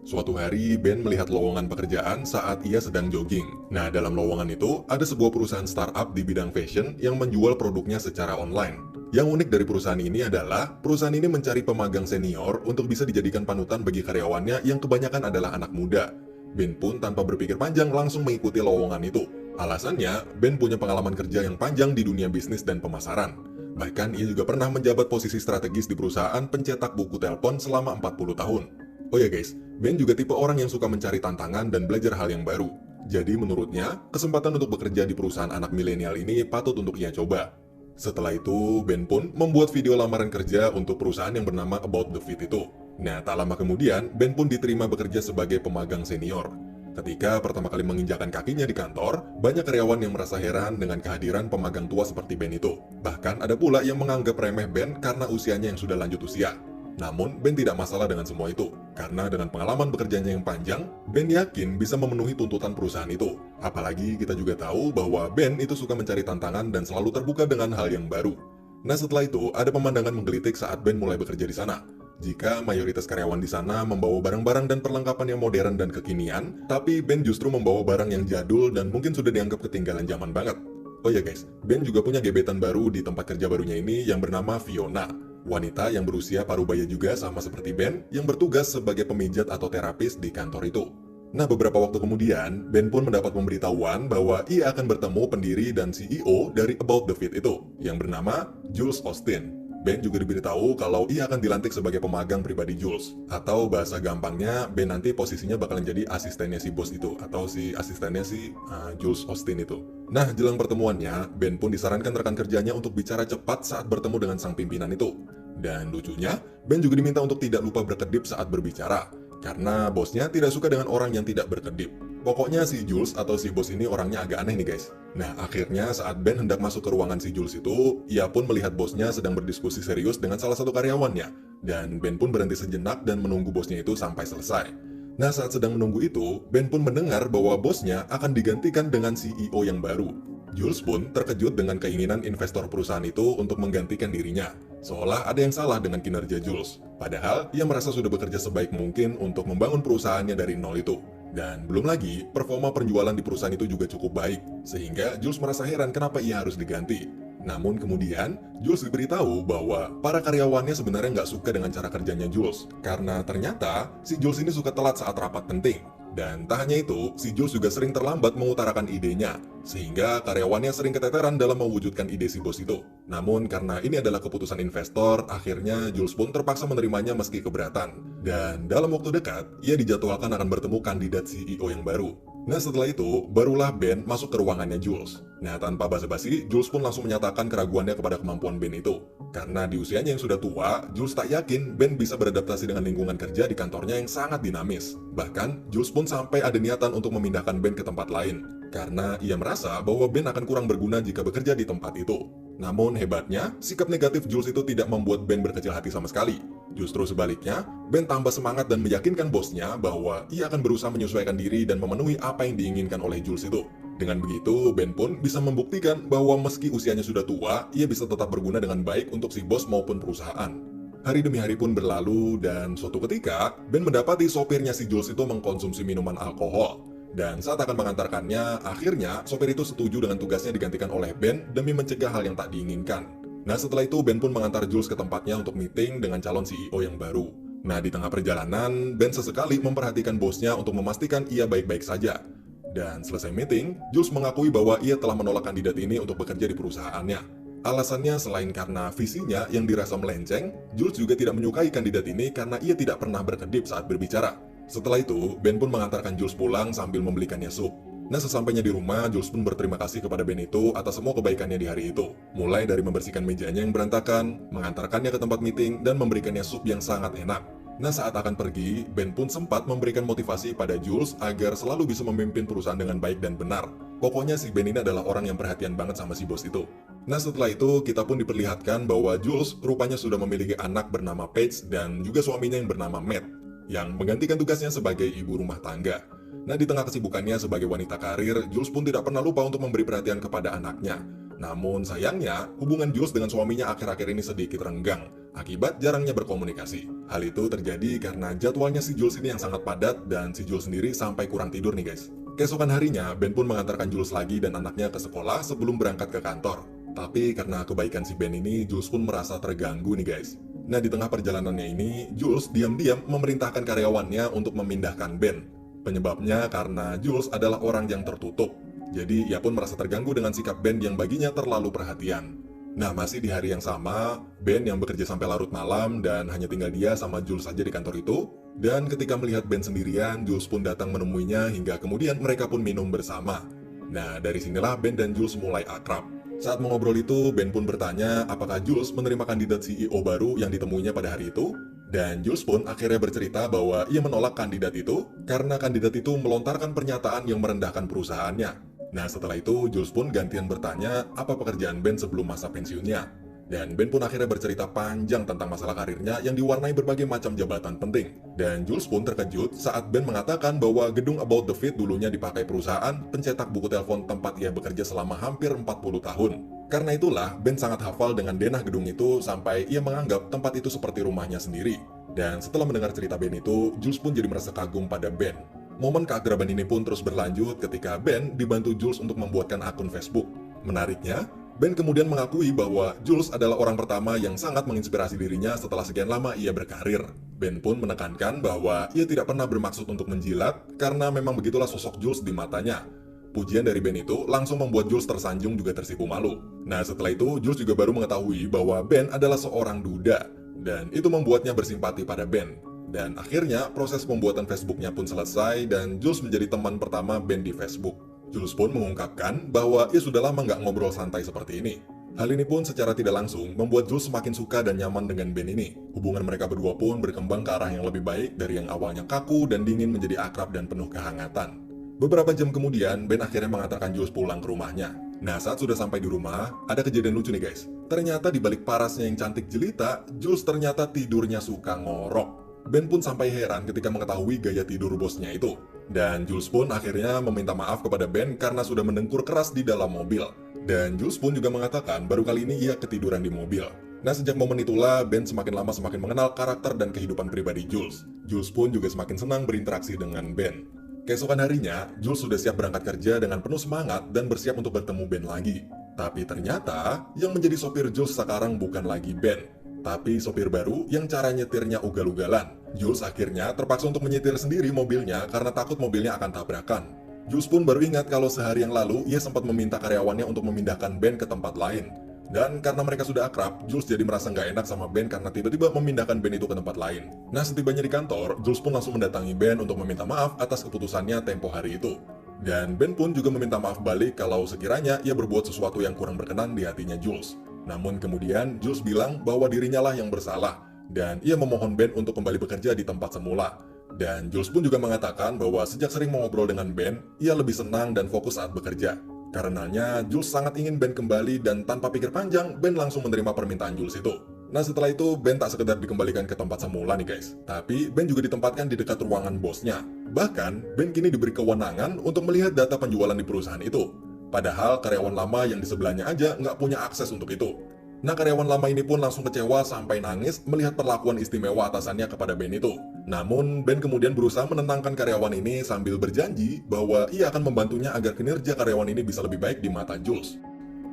Suatu hari, Ben melihat lowongan pekerjaan saat ia sedang jogging. Nah, dalam lowongan itu, ada sebuah perusahaan startup di bidang fashion yang menjual produknya secara online. Yang unik dari perusahaan ini adalah, perusahaan ini mencari pemagang senior untuk bisa dijadikan panutan bagi karyawannya yang kebanyakan adalah anak muda. Ben pun tanpa berpikir panjang langsung mengikuti lowongan itu. Alasannya, Ben punya pengalaman kerja yang panjang di dunia bisnis dan pemasaran. Bahkan ia juga pernah menjabat posisi strategis di perusahaan pencetak buku telepon selama 40 tahun. Oh ya guys, Ben juga tipe orang yang suka mencari tantangan dan belajar hal yang baru. Jadi menurutnya, kesempatan untuk bekerja di perusahaan anak milenial ini patut untuk ia coba. Setelah itu, Ben pun membuat video lamaran kerja untuk perusahaan yang bernama About the Fit itu. Nah, tak lama kemudian, Ben pun diterima bekerja sebagai pemagang senior. Ketika pertama kali menginjakan kakinya di kantor, banyak karyawan yang merasa heran dengan kehadiran pemagang tua seperti Ben itu. Bahkan ada pula yang menganggap remeh Ben karena usianya yang sudah lanjut usia. Namun, Ben tidak masalah dengan semua itu. Karena dengan pengalaman bekerjanya yang panjang, Ben yakin bisa memenuhi tuntutan perusahaan itu. Apalagi kita juga tahu bahwa Ben itu suka mencari tantangan dan selalu terbuka dengan hal yang baru. Nah, setelah itu, ada pemandangan menggelitik saat Ben mulai bekerja di sana. Jika mayoritas karyawan di sana membawa barang-barang dan perlengkapan yang modern dan kekinian, tapi Ben justru membawa barang yang jadul dan mungkin sudah dianggap ketinggalan zaman banget. Oh ya guys, Ben juga punya gebetan baru di tempat kerja barunya ini yang bernama Fiona. Wanita yang berusia parubaya juga sama seperti Ben yang bertugas sebagai pemijat atau terapis di kantor itu. Nah, beberapa waktu kemudian, Ben pun mendapat pemberitahuan bahwa ia akan bertemu pendiri dan CEO dari About the Fit itu, yang bernama Jules Austin. Ben juga diberitahu kalau ia akan dilantik sebagai pemagang pribadi Jules. Atau bahasa gampangnya, Ben nanti posisinya bakalan jadi asistennya si bos itu, atau si asistennya si Jules Austin itu. Nah, jelang pertemuannya, Ben pun disarankan rekan kerjanya untuk bicara cepat saat bertemu dengan sang pimpinan itu. Dan lucunya, Ben juga diminta untuk tidak lupa berkedip saat berbicara, karena bosnya tidak suka dengan orang yang tidak berkedip. Pokoknya si Jules atau si bos ini orangnya agak aneh nih guys. Nah, akhirnya saat Ben hendak masuk ke ruangan si Jules itu, ia pun melihat bosnya sedang berdiskusi serius dengan salah satu karyawannya. Dan Ben pun berhenti sejenak dan menunggu bosnya itu sampai selesai. Nah, saat sedang menunggu itu, Ben pun mendengar bahwa bosnya akan digantikan dengan CEO yang baru. Jules pun terkejut dengan keinginan investor perusahaan itu untuk menggantikan dirinya. Seolah ada yang salah dengan kinerja Jules. Padahal, ia merasa sudah bekerja sebaik mungkin untuk membangun perusahaannya dari nol itu. Dan belum lagi, performa penjualan di perusahaan itu juga cukup baik. Sehingga Jules merasa heran kenapa ia harus diganti. Namun kemudian, Jules diberitahu bahwa para karyawannya sebenarnya nggak suka dengan cara kerjanya Jules. Karena ternyata, si Jules ini suka telat saat rapat penting. Dan tak hanya itu, si Jules juga sering terlambat mengutarakan idenya, sehingga karyawannya sering keteteran dalam mewujudkan ide si bos itu. Namun karena ini adalah keputusan investor, akhirnya Jules pun terpaksa menerimanya meski keberatan. Dan dalam waktu dekat, ia dijadwalkan akan bertemu kandidat CEO yang baru. Nah, setelah itu, barulah Ben masuk ke ruangannya Jules. Nah, tanpa basa-basi, Jules pun langsung menyatakan keraguannya kepada kemampuan Ben itu. Karena di usianya yang sudah tua, Jules tak yakin Ben bisa beradaptasi dengan lingkungan kerja di kantornya yang sangat dinamis. Bahkan, Jules pun sampai ada niatan untuk memindahkan Ben ke tempat lain. Karena ia merasa bahwa Ben akan kurang berguna jika bekerja di tempat itu. Namun hebatnya, sikap negatif Jules itu tidak membuat Ben berkecil hati sama sekali. Justru sebaliknya, Ben tambah semangat dan meyakinkan bosnya bahwa ia akan berusaha menyesuaikan diri dan memenuhi apa yang diinginkan oleh Jules itu. Dengan begitu, Ben pun bisa membuktikan bahwa meski usianya sudah tua, ia bisa tetap berguna dengan baik untuk si bos maupun perusahaan. Hari demi hari pun berlalu, dan suatu ketika, Ben mendapati sopirnya si Jules itu mengkonsumsi minuman alkohol. Dan saat akan mengantarkannya, akhirnya sopir itu setuju dengan tugasnya digantikan oleh Ben demi mencegah hal yang tak diinginkan. Nah, setelah itu Ben pun mengantar Jules ke tempatnya untuk meeting dengan calon CEO yang baru. Nah, di tengah perjalanan, Ben sesekali memperhatikan bosnya untuk memastikan ia baik-baik saja. Dan selesai meeting, Jules mengakui bahwa ia telah menolak kandidat ini untuk bekerja di perusahaannya. Alasannya selain karena visinya yang dirasa melenceng, Jules juga tidak menyukai kandidat ini karena ia tidak pernah berkedip saat berbicara. Setelah itu, Ben pun mengantarkan Jules pulang sambil membelikannya sup. Nah, sesampainya di rumah, Jules pun berterima kasih kepada Ben itu atas semua kebaikannya di hari itu. Mulai dari membersihkan mejanya yang berantakan, mengantarkannya ke tempat meeting, dan memberikannya sup yang sangat enak. Nah, saat akan pergi, Ben pun sempat memberikan motivasi pada Jules agar selalu bisa memimpin perusahaan dengan baik dan benar. Pokoknya si Ben ini adalah orang yang perhatian banget sama si bos itu. Nah, setelah itu, kita pun diperlihatkan bahwa Jules rupanya sudah memiliki anak bernama Paige dan juga suaminya yang bernama Matt, yang menggantikan tugasnya sebagai ibu rumah tangga. Nah, di tengah kesibukannya sebagai wanita karir, Jules pun tidak pernah lupa untuk memberi perhatian kepada anaknya. Namun sayangnya, hubungan Jules dengan suaminya akhir-akhir ini sedikit renggang. akibat jarangnya berkomunikasi. Hal itu terjadi karena jadwalnya si Jules ini yang sangat padat dan si Jules sendiri sampai kurang tidur nih guys. Keesokan harinya, Ben pun mengantarkan Jules lagi dan anaknya ke sekolah sebelum berangkat ke kantor. Tapi karena kebaikan si Ben ini, Jules pun merasa terganggu nih guys. Nah, di tengah perjalanannya ini, Jules diam-diam memerintahkan karyawannya untuk memindahkan Ben. Penyebabnya karena Jules adalah orang yang tertutup. Jadi, ia pun merasa terganggu dengan sikap Ben yang baginya terlalu perhatian. Nah, masih di hari yang sama, Ben yang bekerja sampai larut malam dan hanya tinggal dia sama Jules saja di kantor itu. Dan ketika melihat Ben sendirian, Jules pun datang menemuinya hingga kemudian mereka pun minum bersama. Nah, dari sinilah Ben dan Jules mulai akrab. Saat mengobrol itu, Ben pun bertanya apakah Jules menerima kandidat CEO baru yang ditemuinya pada hari itu. Dan Jules pun akhirnya bercerita bahwa ia menolak kandidat itu karena kandidat itu melontarkan pernyataan yang merendahkan perusahaannya. Nah, setelah itu, Jules pun gantian bertanya apa pekerjaan Ben sebelum masa pensiunnya. Dan Ben pun akhirnya bercerita panjang tentang masalah karirnya yang diwarnai berbagai macam jabatan penting. Dan Jules pun terkejut saat Ben mengatakan bahwa gedung About the Fit dulunya dipakai perusahaan pencetak buku telepon tempat ia bekerja selama hampir 40 tahun. Karena itulah, Ben sangat hafal dengan denah gedung itu sampai ia menganggap tempat itu seperti rumahnya sendiri. Dan setelah mendengar cerita Ben itu, Jules pun jadi merasa kagum pada Ben. Momen keakraban ini pun terus berlanjut ketika Ben dibantu Jules untuk membuatkan akun Facebook. Menariknya, Ben kemudian mengakui bahwa Jules adalah orang pertama yang sangat menginspirasi dirinya setelah sekian lama ia berkarir. Ben pun menekankan bahwa ia tidak pernah bermaksud untuk menjilat karena memang begitulah sosok Jules di matanya. Pujian dari Ben itu langsung membuat Jules tersanjung juga tersipu malu. Nah, setelah itu Jules juga baru mengetahui bahwa Ben adalah seorang duda dan itu membuatnya bersimpati pada Ben. Dan akhirnya proses pembuatan Facebooknya pun selesai dan Jules menjadi teman pertama Ben di Facebook. Jules pun mengungkapkan bahwa ia sudah lama nggak ngobrol santai seperti ini. Hal ini pun secara tidak langsung membuat Jules semakin suka dan nyaman dengan Ben ini. Hubungan mereka berdua pun berkembang ke arah yang lebih baik dari yang awalnya kaku dan dingin menjadi akrab dan penuh kehangatan. Beberapa jam kemudian, Ben akhirnya mengantarkan Jules pulang ke rumahnya. Nah, saat sudah sampai di rumah, ada kejadian lucu nih guys. Ternyata di balik parasnya yang cantik jelita, Jules ternyata tidurnya suka ngorok. Ben pun sampai heran ketika mengetahui gaya tidur bosnya itu. Dan Jules pun akhirnya meminta maaf kepada Ben karena sudah mendengkur keras di dalam mobil. Dan Jules pun juga mengatakan baru kali ini ia ketiduran di mobil. Nah, sejak momen itulah Ben semakin lama semakin mengenal karakter dan kehidupan pribadi Jules. Jules pun juga semakin senang berinteraksi dengan Ben. Keesokan harinya, Jules sudah siap berangkat kerja dengan penuh semangat dan bersiap untuk bertemu Ben lagi. Tapi ternyata, yang menjadi sopir Jules sekarang bukan lagi Ben, tapi sopir baru yang cara nyetirnya ugal-ugalan. Jules akhirnya terpaksa untuk menyetir sendiri mobilnya karena takut mobilnya akan tabrakan. Jules pun baru ingat kalau sehari yang lalu ia sempat meminta karyawannya untuk memindahkan Ben ke tempat lain. Dan karena mereka sudah akrab, Jules jadi merasa nggak enak sama Ben karena tiba-tiba memindahkan Ben itu ke tempat lain. Nah, setibanya di kantor, Jules pun langsung mendatangi Ben untuk meminta maaf atas keputusannya tempo hari itu. Dan Ben pun juga meminta maaf balik kalau sekiranya ia berbuat sesuatu yang kurang berkenan di hatinya Jules. Namun kemudian Jules bilang bahwa dirinya lah yang bersalah, dan ia memohon Ben untuk kembali bekerja di tempat semula. Dan Jules pun juga mengatakan bahwa sejak sering mengobrol dengan Ben, ia lebih senang dan fokus saat bekerja. Karenanya, Jules sangat ingin Ben kembali dan tanpa pikir panjang, Ben langsung menerima permintaan Jules itu. Nah, setelah itu, Ben tak sekedar dikembalikan ke tempat semula nih guys, tapi Ben juga ditempatkan di dekat ruangan bosnya. Bahkan, Ben kini diberi kewenangan untuk melihat data penjualan di perusahaan itu. Padahal karyawan lama yang di sebelahnya aja nggak punya akses untuk itu. Nah, karyawan lama ini pun langsung kecewa sampai nangis melihat perlakuan istimewa atasannya kepada Ben itu. Namun, Ben kemudian berusaha menenangkan karyawan ini sambil berjanji bahwa ia akan membantunya agar kinerja karyawan ini bisa lebih baik di mata Jules.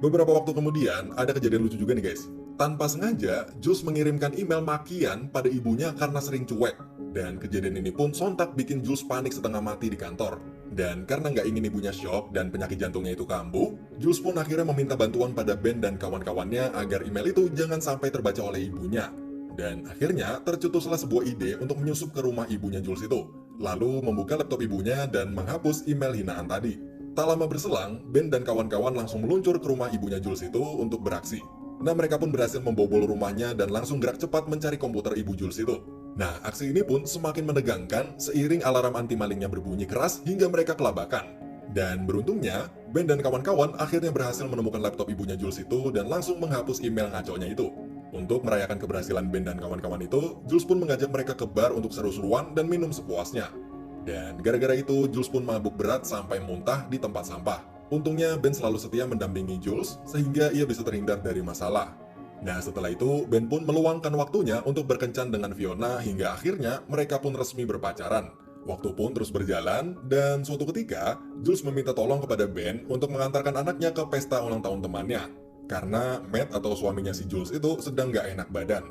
Beberapa waktu kemudian, ada kejadian lucu juga nih guys. Tanpa sengaja, Jules mengirimkan email makian pada ibunya karena sering cuek. Dan kejadian ini pun sontak bikin Jules panik setengah mati di kantor. Dan karena nggak ingin ibunya shock dan penyakit jantungnya itu kambuh, Jules pun akhirnya meminta bantuan pada Ben dan kawan-kawannya agar email itu jangan sampai terbaca oleh ibunya. Dan akhirnya tercetuslah sebuah ide untuk menyusup ke rumah ibunya Jules itu, lalu membuka laptop ibunya dan menghapus email hinaan tadi. Tak lama berselang, Ben dan kawan-kawan langsung meluncur ke rumah ibunya Jules itu untuk beraksi. Nah, mereka pun berhasil membobol rumahnya dan langsung gerak cepat mencari komputer ibu Jules itu. Nah, aksi ini pun semakin menegangkan seiring alarm anti malingnya berbunyi keras hingga mereka kelabakan. Dan beruntungnya, Ben dan kawan-kawan akhirnya berhasil menemukan laptop ibunya Jules itu dan langsung menghapus email ngaconya itu. Untuk merayakan keberhasilan Ben dan kawan-kawan itu, Jules pun mengajak mereka ke bar untuk seru-seruan dan minum sepuasnya. Dan gara-gara itu, Jules pun mabuk berat sampai muntah di tempat sampah. Untungnya, Ben selalu setia mendampingi Jules, sehingga ia bisa terhindar dari masalah. Nah, setelah itu, Ben pun meluangkan waktunya untuk berkencan dengan Fiona hingga akhirnya mereka pun resmi berpacaran. Waktu pun terus berjalan, dan suatu ketika, Jules meminta tolong kepada Ben untuk mengantarkan anaknya ke pesta ulang tahun temannya. Karena Matt atau suaminya si Jules itu sedang gak enak badan.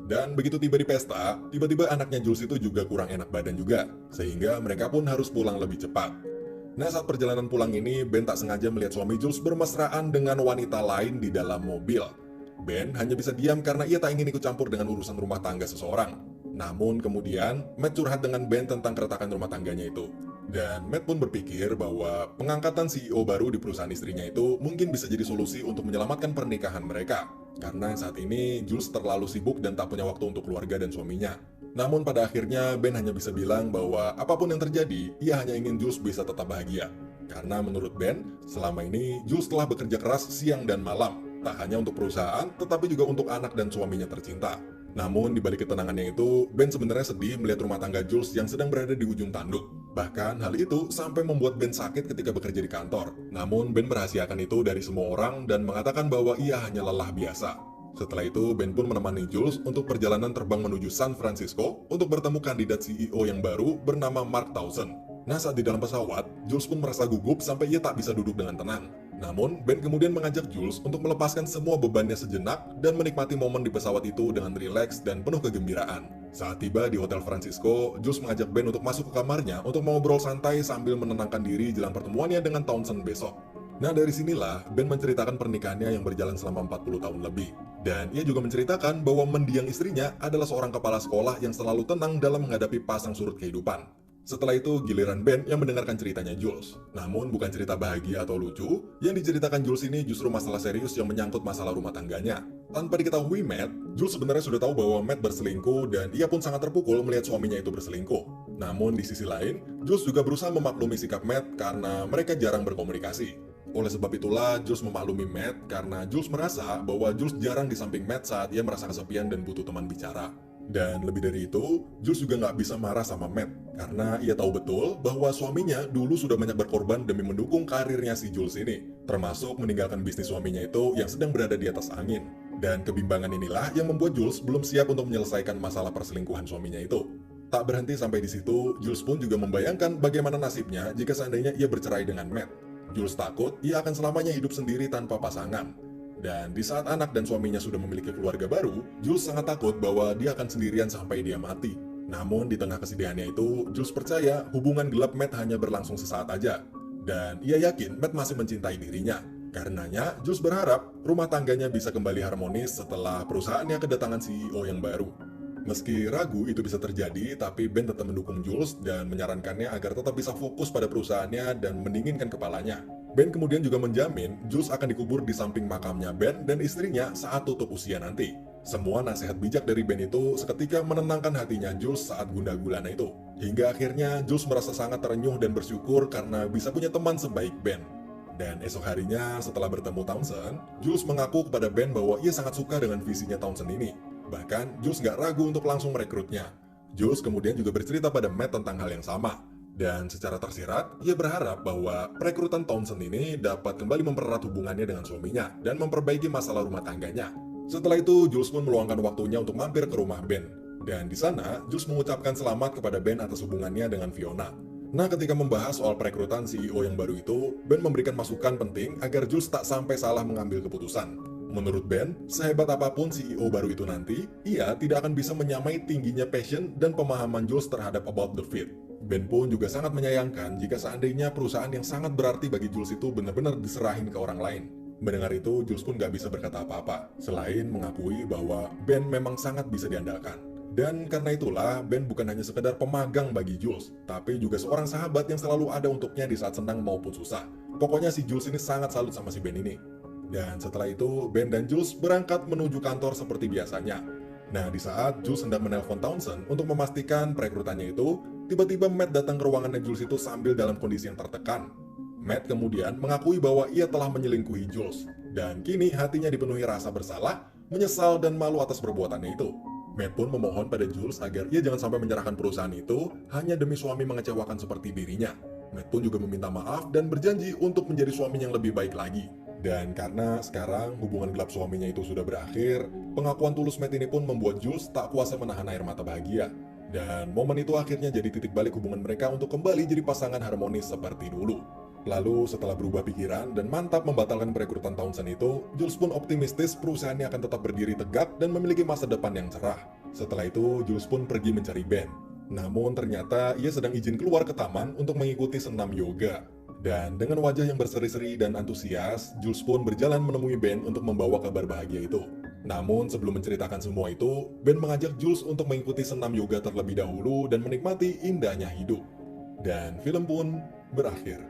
Dan begitu tiba di pesta, tiba-tiba anaknya Jules itu juga kurang enak badan juga. Sehingga mereka pun harus pulang lebih cepat. Nah, saat perjalanan pulang ini, Ben tak sengaja melihat suami Jules bermesraan dengan wanita lain di dalam mobil. Ben hanya bisa diam karena ia tak ingin ikut campur dengan urusan rumah tangga seseorang. Namun kemudian, Matt curhat dengan Ben tentang keretakan rumah tangganya itu. Dan Matt pun berpikir bahwa pengangkatan CEO baru di perusahaan istrinya itu mungkin bisa jadi solusi untuk menyelamatkan pernikahan mereka. Karena saat ini Jules terlalu sibuk dan tak punya waktu untuk keluarga dan suaminya. Namun pada akhirnya Ben hanya bisa bilang bahwa apapun yang terjadi, ia hanya ingin Jules bisa tetap bahagia. Karena menurut Ben, selama ini Jules telah bekerja keras siang dan malam. Tak hanya untuk perusahaan, tetapi juga untuk anak dan suaminya tercinta. Namun, di balik ketenangannya itu, Ben sebenarnya sedih melihat rumah tangga Jules yang sedang berada di ujung tanduk. Bahkan, hal itu sampai membuat Ben sakit ketika bekerja di kantor. Namun, Ben merahasiakan itu dari semua orang dan mengatakan bahwa ia hanya lelah biasa. Setelah itu, Ben pun menemani Jules untuk perjalanan terbang menuju San Francisco untuk bertemu kandidat CEO yang baru bernama Mark Townsend. Nah, saat di dalam pesawat, Jules pun merasa gugup sampai ia tak bisa duduk dengan tenang. Namun, Ben kemudian mengajak Jules untuk melepaskan semua bebannya sejenak dan menikmati momen di pesawat itu dengan rileks dan penuh kegembiraan. Saat tiba di Hotel Francisco, Jules mengajak Ben untuk masuk ke kamarnya untuk mengobrol santai sambil menenangkan diri jelang pertemuannya dengan Townsend besok. Nah, dari sinilah Ben menceritakan pernikahannya yang berjalan selama 40 tahun lebih. Dan ia juga menceritakan bahwa mendiang istrinya adalah seorang kepala sekolah yang selalu tenang dalam menghadapi pasang surut kehidupan. Setelah itu, giliran Ben yang mendengarkan ceritanya Jules. Namun, bukan cerita bahagia atau lucu, yang diceritakan Jules ini justru masalah serius yang menyangkut masalah rumah tangganya. Tanpa diketahui Matt, Jules sebenarnya sudah tahu bahwa Matt berselingkuh dan ia pun sangat terpukul melihat suaminya itu berselingkuh. Namun, di sisi lain, Jules juga berusaha memaklumi sikap Matt karena mereka jarang berkomunikasi. Oleh sebab itulah, Jules memaklumi Matt karena Jules merasa bahwa Jules jarang di samping Matt saat ia merasa kesepian dan butuh teman bicara. Dan lebih dari itu, Jules juga nggak bisa marah sama Matt karena ia tahu betul bahwa suaminya dulu sudah banyak berkorban demi mendukung karirnya si Jules ini, termasuk meninggalkan bisnis suaminya itu yang sedang berada di atas angin. Dan kebimbangan inilah yang membuat Jules belum siap untuk menyelesaikan masalah perselingkuhan suaminya itu. Tak berhenti sampai di situ, Jules pun juga membayangkan bagaimana nasibnya jika seandainya ia bercerai dengan Matt. Jules takut ia akan selamanya hidup sendiri tanpa pasangan. Dan di saat anak dan suaminya sudah memiliki keluarga baru, Jules sangat takut bahwa dia akan sendirian sampai dia mati. Namun di tengah kesedihannya itu, Jules percaya hubungan gelap Matt hanya berlangsung sesaat aja. Dan ia yakin Matt masih mencintai dirinya. Karenanya, Jules berharap rumah tangganya bisa kembali harmonis setelah perusahaannya kedatangan CEO yang baru. Meski ragu itu bisa terjadi, tapi Ben tetap mendukung Jules dan menyarankannya agar tetap bisa fokus pada perusahaannya dan mendinginkan kepalanya. Ben kemudian juga menjamin Jules akan dikubur di samping makamnya Ben dan istrinya saat tutup usia nanti. Semua nasihat bijak dari Ben itu seketika menenangkan hatinya Jules saat gundah gulana itu. Hingga akhirnya Jules merasa sangat terenyuh dan bersyukur karena bisa punya teman sebaik Ben. Dan esok harinya setelah bertemu Townsend, Jules mengaku kepada Ben bahwa ia sangat suka dengan visinya Townsend ini. Bahkan Jules gak ragu untuk langsung merekrutnya. Jules kemudian juga bercerita pada Matt tentang hal yang sama. Dan secara tersirat, ia berharap bahwa perekrutan Townsend ini dapat kembali mempererat hubungannya dengan suaminya dan memperbaiki masalah rumah tangganya. Setelah itu, Jules pun meluangkan waktunya untuk mampir ke rumah Ben. Dan di sana, Jules mengucapkan selamat kepada Ben atas hubungannya dengan Fiona. Nah, ketika membahas soal perekrutan CEO yang baru itu, Ben memberikan masukan penting agar Jules tak sampai salah mengambil keputusan. Menurut Ben, sehebat apapun CEO baru itu nanti, ia tidak akan bisa menyamai tingginya passion dan pemahaman Jules terhadap About the Fit. Ben pun juga sangat menyayangkan jika seandainya perusahaan yang sangat berarti bagi Jules itu benar-benar diserahin ke orang lain. Mendengar itu, Jules pun gak bisa berkata apa-apa, selain mengakui bahwa Ben memang sangat bisa diandalkan. Dan karena itulah, Ben bukan hanya sekedar pemagang bagi Jules, tapi juga seorang sahabat yang selalu ada untuknya di saat senang maupun susah. Pokoknya si Jules ini sangat salut sama si Ben ini. Dan setelah itu, Ben dan Jules berangkat menuju kantor seperti biasanya. Nah, di saat Jules hendak menelpon Townsend untuk memastikan perekrutannya itu, tiba-tiba Matt datang ke ruangannya Jules itu sambil dalam kondisi yang tertekan. Matt kemudian mengakui bahwa ia telah menyelingkuhi Jules. Dan kini hatinya dipenuhi rasa bersalah, menyesal dan malu atas perbuatannya itu. Matt pun memohon pada Jules agar ia jangan sampai menyerahkan perusahaan itu hanya demi suami mengecewakan seperti dirinya. Matt pun juga meminta maaf dan berjanji untuk menjadi suami yang lebih baik lagi. Dan karena sekarang hubungan gelap suaminya itu sudah berakhir, pengakuan tulus Matt ini pun membuat Jules tak kuasa menahan air mata bahagia. Dan momen itu akhirnya jadi titik balik hubungan mereka untuk kembali jadi pasangan harmonis seperti dulu. Lalu setelah berubah pikiran dan mantap membatalkan perekrutan Townsend itu, Jules pun optimistis perusahaannya akan tetap berdiri tegak dan memiliki masa depan yang cerah. Setelah itu, Jules pun pergi mencari Ben. Namun ternyata ia sedang izin keluar ke taman untuk mengikuti senam yoga. Dan dengan wajah yang berseri-seri dan antusias, Jules pun berjalan menemui Ben untuk membawa kabar bahagia itu. Namun sebelum menceritakan semua itu, Ben mengajak Jules untuk mengikuti senam yoga terlebih dahulu dan menikmati indahnya hidup. Dan film pun berakhir.